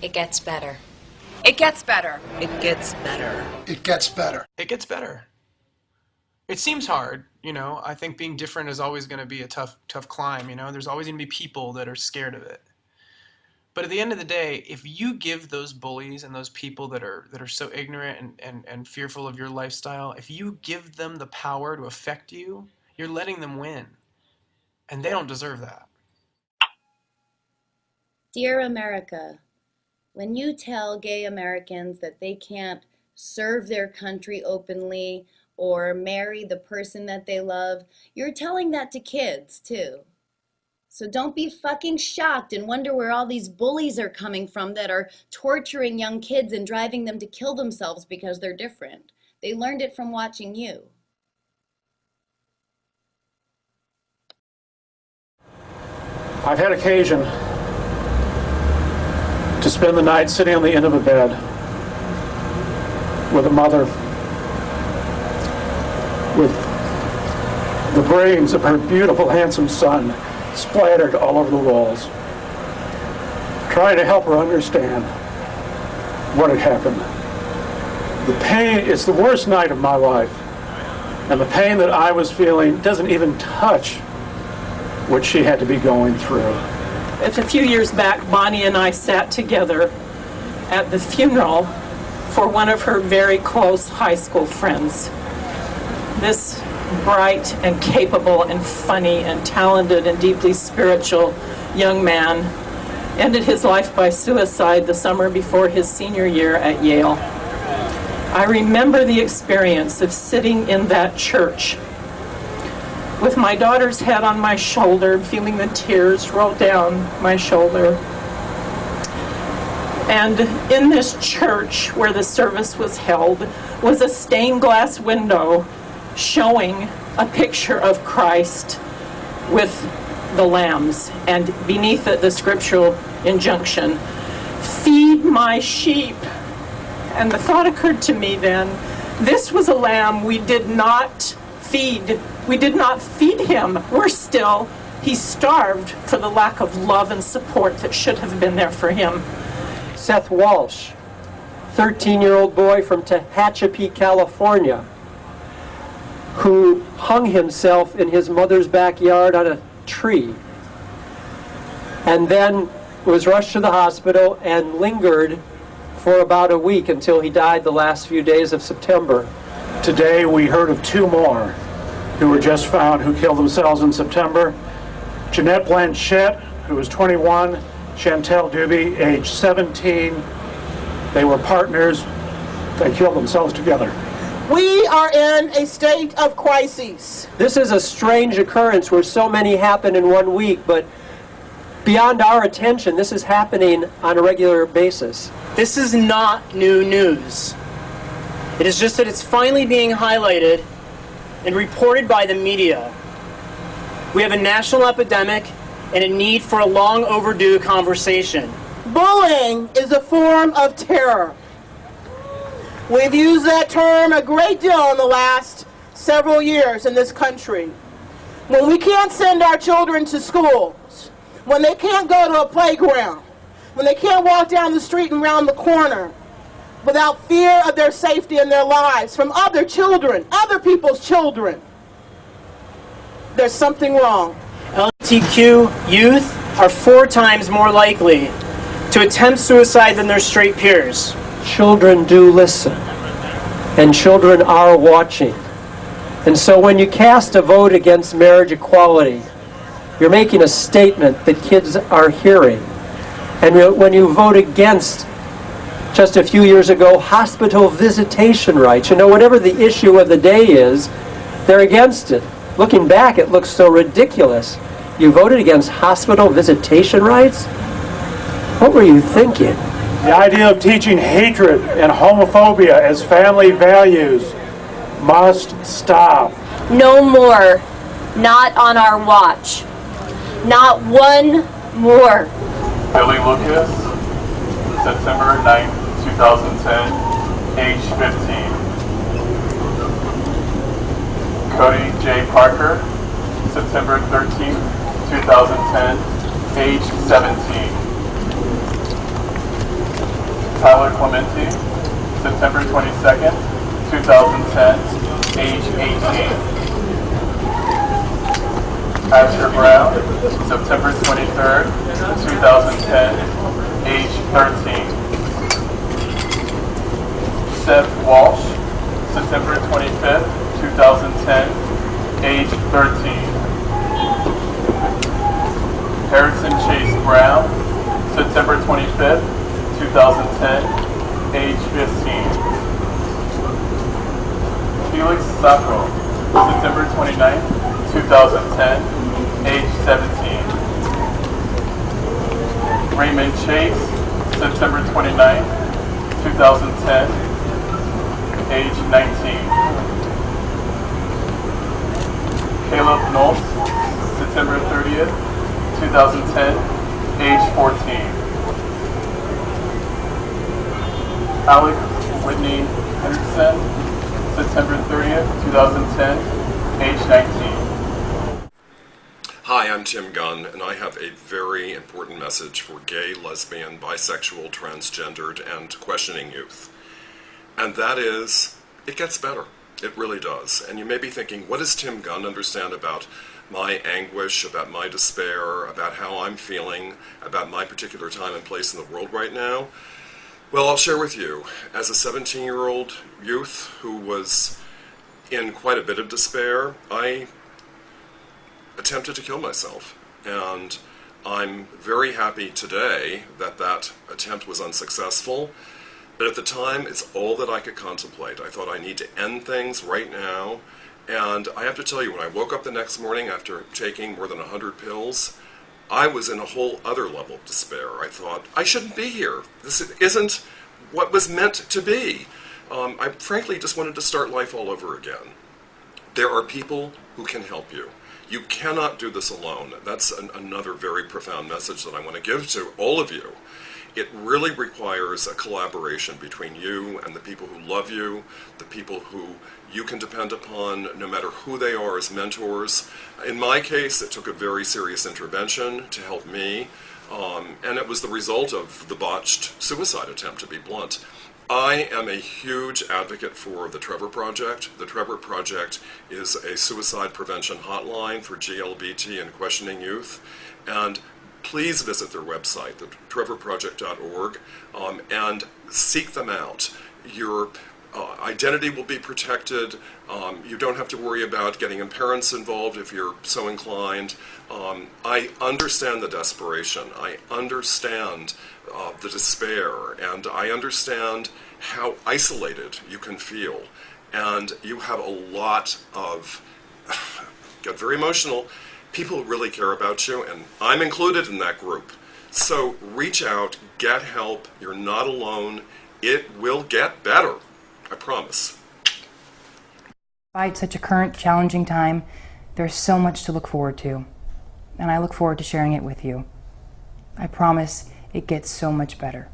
It gets better. It gets better. It gets better. It gets better. It gets better. It seems hard, you know. I think being different is always going to be a tough climb, you know. There's always going to be people that are scared of it. But at the end of the day, if you give those bullies and those people that are so ignorant and fearful of your lifestyle, if you give them the power to affect you, you're letting them win. And they don't deserve that. Dear America, when you tell gay Americans that they can't serve their country openly or marry the person that they love, you're telling that to kids too. So don't be fucking shocked and wonder where all these bullies are coming from that are torturing young kids and driving them to kill themselves because they're different. They learned it from watching you. I've had occasion to spend the night sitting on the end of a bed with a mother with the brains of her beautiful, handsome son splattered all over the walls, trying to help her understand what had happened. The pain, it's the worst night of my life, and the pain that I was feeling doesn't even touch what she had to be going through. A few years back, Bonnie and I sat together at the funeral for one of her very close high school friends. This bright and capable and funny and talented and deeply spiritual young man ended his life by suicide the summer before his senior year at Yale. I remember the experience of sitting in that church with my daughter's head on my shoulder, feeling the tears roll down my shoulder. And in this church where the service was held was a stained glass window showing a picture of Christ with the lambs, and beneath it the scriptural injunction, "Feed my sheep." And the thought occurred to me then, this was a lamb we did not feed. We did not feed him. He starved for the lack of love and support that should have been there for him. Seth Walsh, 13-year-old boy from Tehachapi, California, who hung himself in his mother's backyard on a tree and then was rushed to the hospital and lingered for about a week until he died the last few days of September. Today we heard of two more who were just found who killed themselves in September. Jeanette Blanchette, who was 21, Chantel Doobie, age 17. They were partners. They killed themselves together. We are in a state of crisis. This is a strange occurrence where so many happen in 1 week, but beyond our attention, this is happening on a regular basis. This is not new news. It is just that it's finally being highlighted and reported by the media. We have a national epidemic and a need for a long overdue conversation. Bullying is a form of terror. We've used that term a great deal in the last several years in this country. When we can't send our children to schools, when they can't go to a playground, when they can't walk down the street and round the corner without fear of their safety and their lives from other children, other people's children, there's something wrong. LGBTQ youth are 4 times more likely to attempt suicide than their straight peers. Children do listen, and children are watching. And so when you cast a vote against marriage equality, you're making a statement that kids are hearing. And when you vote against, just a few years ago, hospital visitation rights, whatever the issue of the day is, they're against it. Looking back, it looks so ridiculous. You voted against hospital visitation rights? What were you thinking? The idea of teaching hatred and homophobia as family values must stop. No more. Not on our watch. Not one more. Billy Lucas, September 9, 2010, age 15. Cody J. Parker, September 13, 2010, age 17. Tyler Clementi, September 22nd, 2010, age 18. Asher Brown, September 23rd, 2010, age 13. Seth Walsh, September 25th, 2010, age 13. Harrison Chase Brown, September 25th, 2010, age 15. Felix Sacco, September 29th, 2010, age 17. Raymond Chase, September 29th, 2010, age 19. Caleb Knowles, September 30th, 2010, age 14. Alec Whitney Henderson, September 30th, 2010, age 19. Hi, I'm Tim Gunn, and I have a very important message for gay, lesbian, bisexual, transgendered, and questioning youth. And that is, it gets better. It really does. And you may be thinking, what does Tim Gunn understand about my anguish, about my despair, about how I'm feeling, about my particular time and place in the world right now? Well, I'll share with you. As a 17-year-old youth who was in quite a bit of despair, I attempted to kill myself. And I'm very happy today that that attempt was unsuccessful. But at the time, it's all that I could contemplate. I thought I need to end things right now. And I have to tell you, when I woke up the next morning after taking more than 100 pills, I was in a whole other level of despair. I thought, I shouldn't be here. This isn't what was meant to be. I frankly just wanted to start life all over again. There are people who can help you. You cannot do this alone. That's another very profound message that I want to give to all of you. It really requires a collaboration between you and the people who love you, the people who you can depend upon, no matter who they are, as mentors. In my case, it took a very serious intervention to help me, and it was the result of the botched suicide attempt, to be blunt. I am a huge advocate for the Trevor Project. The Trevor Project is a suicide prevention hotline for GLBT and questioning youth, and please visit their website, thetrevorproject.org, and seek them out. Your identity will be protected. You don't have to worry about getting your parents involved if you're so inclined. I understand the desperation. I understand the despair, and I understand how isolated you can feel. And you have a lot of, get very emotional, people who really care about you, and I'm included in that group. So reach out, get help, you're not alone, it will get better, I promise. Despite such a current challenging time, there's so much to look forward to, and I look forward to sharing it with you. I promise it gets so much better.